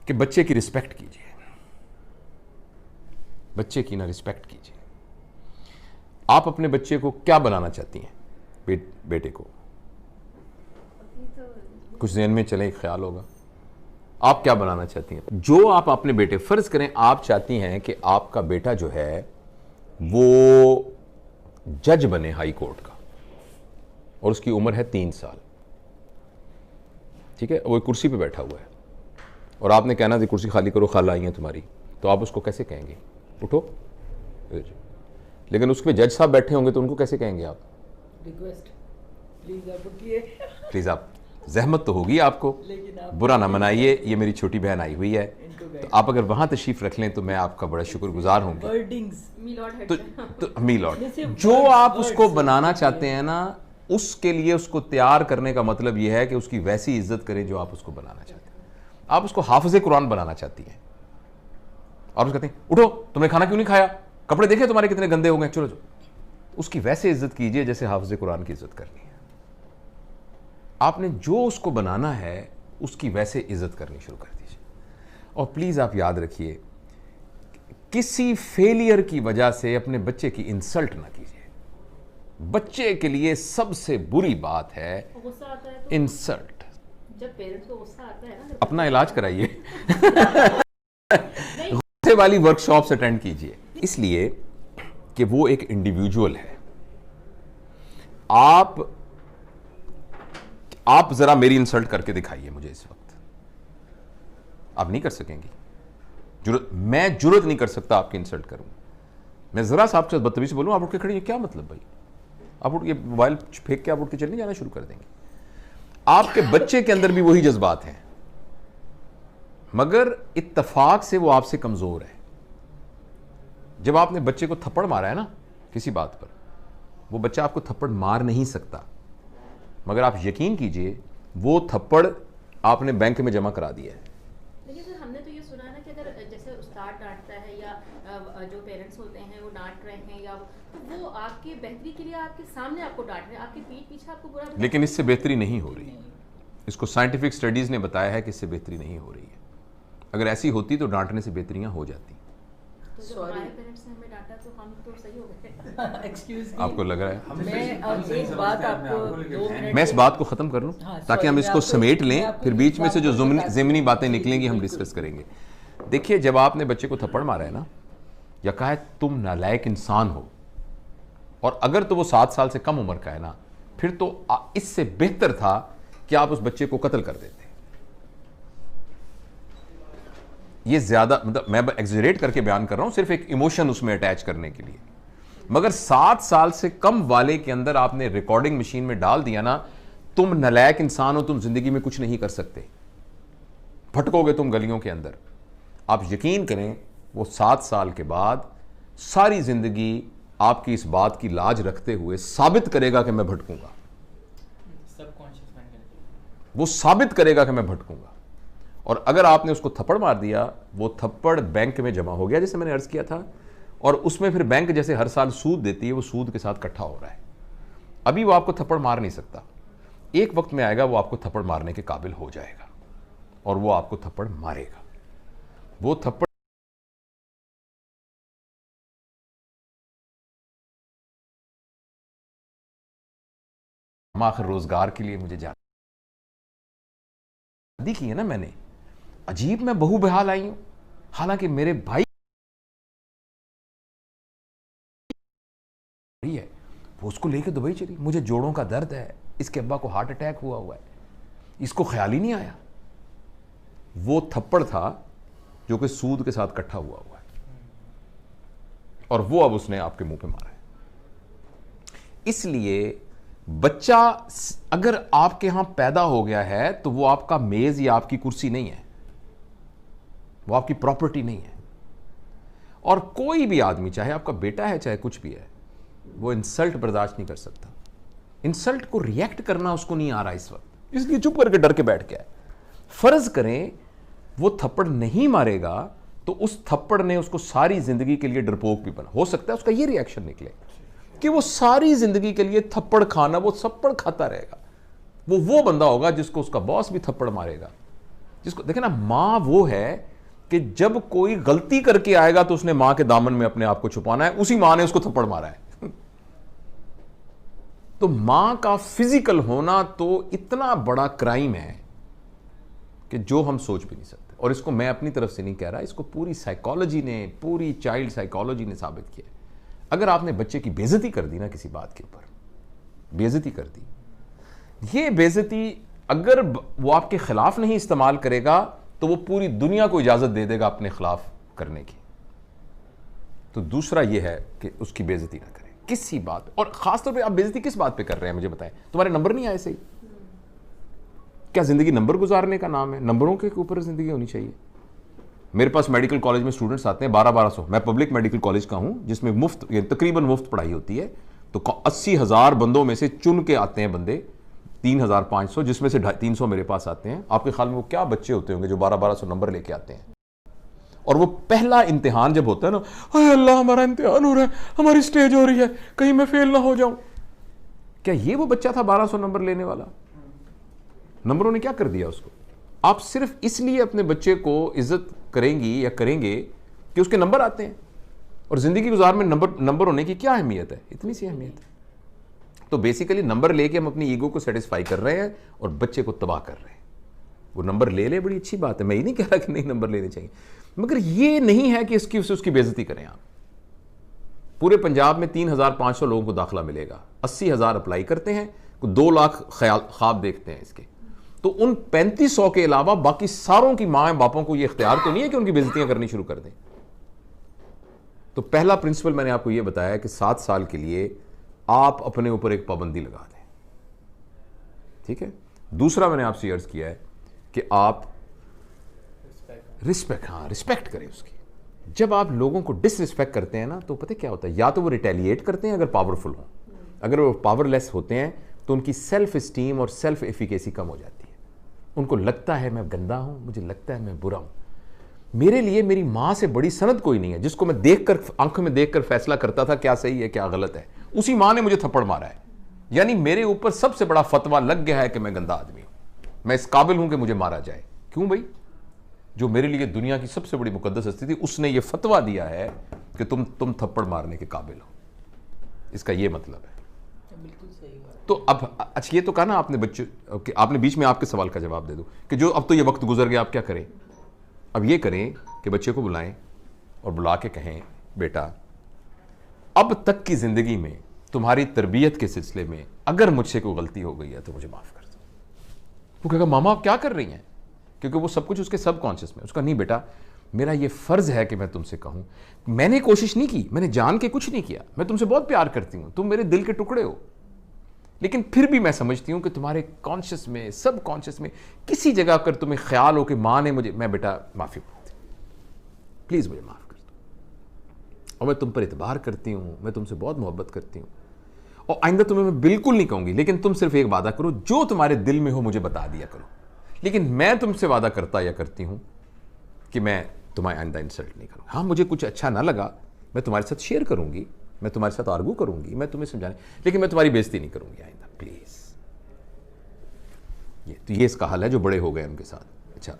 कि बच्चे की रिस्पेक्ट कीजिए, बच्चे की ना रिस्पेक्ट कीजिए। आप अपने बच्चे को क्या बनाना चाहती हैं? बेटे को कुछ ज़हन में चले, ख्याल होगा आप क्या बनाना चाहती हैं? जो आप अपने बेटे, फर्ज करें आप चाहती हैं कि आपका बेटा जो है वो जज बने हाई कोर्ट का, और उसकी उम्र है 3 साल, ठीक है, वो एक कुर्सी पे बैठा हुआ है, और आपने कहना थी कुर्सी खाली करो, खाला आई है तुम्हारी, तो आप उसको कैसे कहेंगे उठो? लेकिन उसमें जज साहब बैठे होंगे तो उनको कैसे कहेंगे आप? रिक्वेस्ट प्लीज आप उठिए। प्लीज आप, जहमत तो होगी आपको, बुरा ना मनाइए, ये मेरी छोटी बहन आई हुई है, तो आप अगर वहां तशरीफ रख लें तो मैं आपका बड़ा शुक्रगुजार होंगे। तो मीलॉट जो आप उसको बनाना चाहते हैं ना, उसके लिए उसको तैयार करने का मतलब यह है कि उसकी वैसी इज्जत करें जो आप उसको बनाना चाहते हैं। आप उसको हाफिज़े कुरान बनाना चाहती हैं और उसको कहते हैं उठो, तुमने खाना क्यों नहीं खाया, कपड़े देखे तुम्हारे कितने गंदे हो गए, चलो चलो। उसकी वैसे इज्जत कीजिए जैसे हाफिज़े कुरान की इज्जत करनी है। आपने जो उसको बनाना है उसकी वैसे इज्जत करनी शुरू कर दीजिए। और प्लीज आप याद रखिए, किसी फेलियर की वजह से अपने बच्चे की इंसल्ट ना कीजिए। बच्चे के लिए सबसे बुरी बात है इंसल्ट। जब पेरेंट्स को गुस्सा आता है ना, अपना इलाज कराइए, गुस्से वाली वर्कशॉप्स अटेंड कीजिए, इसलिए कि वो एक इंडिविजुअल है। आप जरा मेरी इंसल्ट करके दिखाइए मुझे इस वक्त, आप नहीं कर सकेंगी। मैं जुर्रत नहीं कर सकता आपकी इंसल्ट करूं। मैं जरा सा आपके साथ बदतमीजी बोलूं, आप उठ के खड़ी हैं, क्या मतलब भाई? आप उठ के मोबाइल फेंक के आप उठ के चलने जाना शुरू कर देंगे। आपके बच्चे के अंदर भी वही जज्बात हैं, मगर इत्तफाक से वो आपसे कमजोर है। जब आपने बच्चे को थप्पड़ मारा है ना किसी बात पर, वो बच्चा आपको थप्पड़ मार नहीं सकता, मगर आप यकीन कीजिए वो थप्पड़ आपने बैंक में जमा करा दिया है। लेकिन सर हमने तो ये सुना है ना कि अगर जैसे उस्ताद डांटता है या जो पेरेंट्स होते हैं वो डांट रहे हैं, या तो वो आपकी बेहतरी के लिए आपके सामने आपको डांट रहे हैं, आपके पीठ पीछे आपको बुरा, लेकिन इससे बेहतरी नहीं हो रही। इसको साइंटिफिक स्टडीज ने बताया है कि इससे बेहतरी नहीं हो रही है। अगर ऐसी होती तो डांटने से बेहतरियां हो जाती। तो जब हमारे पेरेंट्स ने हमें डांटा तो हम तो सही हो गए। एक्सक्यूज आपको लग रहा है? मैं अब एक बात आपको 2 मिनट मैं इस बात को खत्म कर लूं ताकि हम इसको समेट लें, फिर बीच में से जो ज़िमनी बातें निकलेंगी हम डिस्कस करेंगे। देखिए, जब आपने बच्चे को थप्पड़ मारा है ना, या कहा है तुम नालायक इंसान हो, और अगर तो वो 7 साल से कम उम्र का है ना, फिर तो इससे बेहतर था कि आप उस बच्चे को कत्ल कर देते। ये ज्यादा, मतलब मैं एग्जरेट करके बयान कर रहा हूं, सिर्फ एक इमोशन उसमें अटैच करने के लिए। मगर 7 साल से कम वाले के अंदर आपने रिकॉर्डिंग मशीन में डाल दिया ना, तुम नालायक इंसान हो, तुम जिंदगी में कुछ नहीं कर सकते, भटकोगे तुम गलियों के अंदर। आप यकीन करें, वो 7 साल के बाद सारी जिंदगी आपकी इस बात की लाज रखते हुए साबित करेगा कि मैं भटकूंगा। वो साबित करेगा कि मैं भटकूंगा। और अगर आपने उसको थप्पड़ मार दिया, वो थप्पड़ बैंक में जमा हो गया, जैसे मैंने अर्ज किया था, और उसमें फिर बैंक जैसे हर साल सूद देती है, वो सूद के साथ इकट्ठा हो रहा है। अभी वो आपको थप्पड़ मार नहीं सकता, एक वक्त में आएगा वो आपको थप्पड़ मारने के काबिल हो जाएगा और वो आपको थप्पड़ मारेगा। वो थप्पड़ आखिर रोजगार के लिए मुझे जाना की है ना मैंने, अजीब मैं बहू बेहाल आई हूं, हालांकि मेरे भाई है, वो उसको लेके दुबई चली, मुझे जोड़ों का दर्द है, इसके अब्बा को हार्ट अटैक हुआ है, इसको ख्याल ही नहीं आया। वो थप्पड़ था जो कि सूद के साथ इकट्ठा हुआ है, और वो अब उसने आपके मुंह पे मारा है। इसलिए बच्चा अगर आपके यहां पैदा हो गया है तो वो आपका मेज या आपकी कुर्सी नहीं है, वो आपकी प्रॉपर्टी नहीं है। और कोई भी आदमी, चाहे आपका बेटा है चाहे कुछ भी है, वो इंसल्ट बर्दाश्त नहीं कर सकता। इंसल्ट को रिएक्ट करना उसको नहीं आ रहा इस वक्त, इसलिए चुप करके डर के बैठ गया है। फर्ज करें वो थप्पड़ नहीं मारेगा तो उस थप्पड़ ने उसको सारी जिंदगी के लिए डरपोक भी बना। हो सकता है उसका ये रिएक्शन निकले कि वो सारी जिंदगी के लिए थप्पड़ खाना, वो थप्पड़ खाता रहेगा। वो बंदा होगा जिसको उसका बॉस भी थप्पड़ मारेगा जिसको देखे ना, माँ वो है कि जब कोई गलती करके आएगा तो उसने मां के दामन में अपने आप को छुपाना है, उसी मां ने उसको थप्पड़ मारा है। तो मां का फिजिकल होना तो इतना बड़ा क्राइम है कि जो हम सोच भी नहीं सकते। और इसको मैं अपनी तरफ से नहीं कह रहा, इसको पूरी साइकोलॉजी ने, पूरी चाइल्ड साइकोलॉजी ने साबित किया है। अगर आपने बच्चे की बेइज्जती कर दी ना, किसी बात के ऊपर बेइज्जती कर दी, ये बेइज्जती अगर वो आपके खिलाफ नहीं इस्तेमाल करेगा तो वो पूरी दुनिया को इजाजत दे देगा अपने खिलाफ करने की। तो दूसरा ये है कि उसकी बेइज्जती ना करें किसी बात। और खासतौर पे आप बेइज्जती किस बात पे कर रहे हैं मुझे बताएं। तुम्हारे नंबर नहीं आए सही, क्या जिंदगी नंबर गुजारने का नाम है? नंबरों के ऊपर जिंदगी होनी चाहिए। मेरे पास मेडिकल कॉलेज में स्टूडेंट्स आते हैं 1200। मैं पब्लिक मेडिकल कॉलेज का हूं जिसमें मुफ्त, तकरीबन मुफ्त पढ़ाई होती है। तो 80,000 बंदों में से चुन के आते हैं बंदे 3,500, जिसमें से 350 मेरे पास आते हैं। आपके ख्याल में वो क्या बच्चे होते होंगे जो 1200 नंबर लेके आते हैं? और वो पहला इम्तिहान जब होता है ना, हाय अल्लाह हमारा इम्तिहान हो रहा है, हमारी स्टेज हो रही है, कहीं मैं फेल ना हो जाऊं। क्या ये वो बच्चा था 1200 नंबर लेने वाला? नंबरों ने क्या कर दिया उसको? आप सिर्फ इसलिए अपने बच्चे को इज्जत करेंगी या करेंगे कि उसके नंबर आते हैं। और जिंदगी गुजार में नंबर होने की क्या अहमियत है? इतनी सी अहमियत है। तो बेसिकली नंबर लेके हम अपनी ईगो को सेटिस्फाई कर रहे हैं और बच्चे को तबाह कर रहे हैं। वो नंबर ले बड़ी अच्छी बात है, मैं ये नहीं कह रहा कि नहीं नंबर लेने चाहिए, मगर ये नहीं है कि उसकी बेइज्जती करें आप। पूरे पंजाब में 3,500 लोगों को दाखिला मिलेगा, 80,000 अप्लाई करते हैं, 2 लाख ख्वाब देखते हैं इसके। तो उन 3500 के अलावा बाकी सारों की माँ बापों को यह इख्तियार तो नहीं है कि उनकी बेइज्जतियां करनी शुरू कर दें। तो पहला प्रिंसिपल मैंने आपको यह बताया कि 7 साल के लिए आप अपने ऊपर एक पाबंदी लगा दें, ठीक है। दूसरा मैंने आपसे अर्ज किया है कि आप रिस्पेक्ट करें उसकी। जब आप लोगों को डिसरिस्पेक्ट करते हैं ना, तो पता क्या होता है, या तो वो रिटेलिएट करते हैं अगर पावरफुल हो, अगर वो पावरलेस होते हैं तो उनकी सेल्फ स्टीम और सेल्फ एफिकेसी कम हो जाती है। उनको लगता है मैं गंदा हूं, मुझे लगता है मैं बुरा हूं, मेरे लिए मेरी मां से बड़ी सनद कोई नहीं है जिसको मैं देखकर, आंखों में देखकर फैसला करता था क्या सही है क्या गलत है। उसी मां ने मुझे थप्पड़ मारा है, यानी मेरे ऊपर सबसे बड़ा फतवा लग गया है कि मैं गंदा आदमी हूं, मैं इस काबिल हूं कि मुझे मारा जाए। क्यों भाई? जो मेरे लिए दुनिया की सबसे बड़ी मुकद्दस हस्ती थी, उसने ये फतवा दिया है कि तुम थप्पड़ मारने के काबिल हो। इसका ये मतलब है। बिल्कुल सही बात। तो अब अच्छा, ये तो कहा ना आपने बच्चे, आपने बीच में आपके सवाल का जवाब दे दो कि जो अब तो ये वक्त गुजर गया, आप क्या करें? अब ये करें कि बच्चे को बुलाएं और बुला के कहें, बेटा अब तक की जिंदगी में तुम्हारी तरबियत के सिलसिले में अगर मुझसे कोई गलती हो गई है तो मुझे माफ कर दो। वो कहेगा मामा आप क्या कर रही हैं, क्योंकि वो सब कुछ उसके सबकॉन्शियस में। उसका नहीं बेटा, मेरा ये फर्ज है कि मैं तुमसे कहूं, मैंने कोशिश नहीं की, मैंने जान के कुछ नहीं किया, मैं तुमसे बहुत प्यार करती हूं, तुम मेरे दिल के टुकड़े हो, लेकिन फिर भी मैं समझती हूं कि तुम्हारे कॉन्शियस में, सब कॉन्शियस में किसी जगह कर तुम्हें ख्याल हो कि मां ने मुझे, मैं बेटा माफी मांगती, प्लीज मुझे माफ कर दो, और मैं तुम पर इतबार करती हूं, मैं तुमसे बहुत मोहब्बत करती हूं, और आइंदा तुम्हें मैं बिल्कुल नहीं कहूंगी, लेकिन तुम सिर्फ एक वादा करो, जो तुम्हारे दिल में हो मुझे बता दिया करो, लेकिन मैं तुमसे वादा करता या करती हूं कि मैं तुम्हारे आइंदा इंसल्ट नहीं करूंगा। हाँ, मुझे कुछ अच्छा ना लगा, मैं तुम्हारे साथ शेयर करूंगी, मैं तुम्हारे साथ आर्गू करूंगी, मैं तुम्हें समझाने, लेकिन मैं तुम्हारी बेइज्जती नहीं करूंगी आइंदा, प्लीज। ये तो ये इसका हल है जो बड़े हो गए उनके साथ। अच्छा।